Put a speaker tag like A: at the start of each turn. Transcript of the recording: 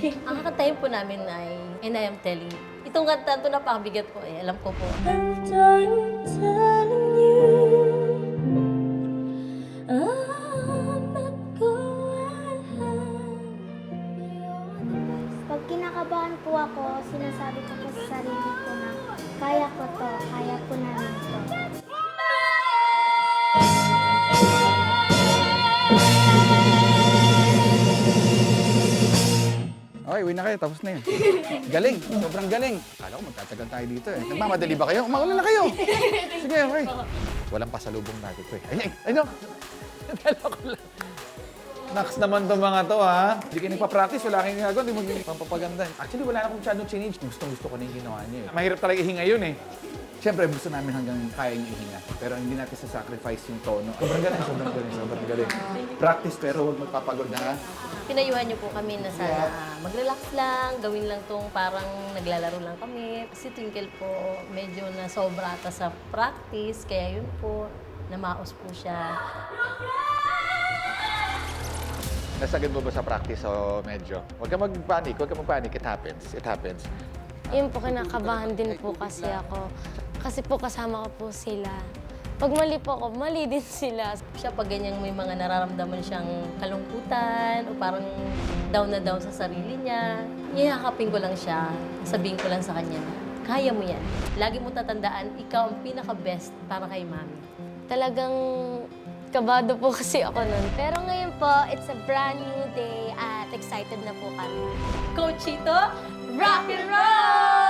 A: Ang kakantahin po namin ay And I Am Telling You. Itong kanta to napakabigat po eh, alam ko po.
B: I'm done telling you, I'm not going home.
C: Pag kinakabahan po ako, sinasabi ko po sa sarili ko na kaya ko to, kaya po namin to.
D: Okay, uwi na kayo. Tapos na yun. Galing. Sobrang galing. Kala ko magtatagal tayo dito eh. Nagmamadali ba kayo? Mauna na kayo. Sige, okay. Walang pasalubong natin to eh. Ay, no. Dala ko lang. Naks naman to mga to ha. Hindi kayo nagpa-practice, wala kayong ginagawa, hindi magpapaganda. Actually, wala na akong masyadong change. Gusto ko na yung ginawa niyo eh. Mahirap talaga ihinga yun eh. Siyempre, gusto namin hanggang kaya niyo ihinga. Pero hindi natin sacrifice yung tono. Sobrang galing, sobrang galing, sobrang galing. Practice pero huwag magpapagod ha.
A: Pinayuhan niyo po kami na sana mag-relax lang, gawin lang tong parang naglalaro lang kami. Si Twinkle po medyo na sobra ata sa practice, kaya yun po, namaos po siya.
D: Nasagad mo ba sa practice o medyo? Huwag ka mag-panic, it happens, it happens.
E: Yun po, kinakabahan din po kasi ako. Kasi po kasama ko po sila. Pag mali po ako, mali din sila.
A: Siya pag ganyang may mga nararamdaman siyang kalungkutan o parang down na down sa sarili niya, iyakapin ko lang siya, sabihin ko lang sa kanya, kaya mo yan. Lagi mo tatandaan, ikaw ang pinaka-best para kay Mami.
E: Talagang kabado po kasi ako nun.
C: Pero ngayon po, it's a brand new day at excited na po kami.
A: Coach Chito, rock and roll!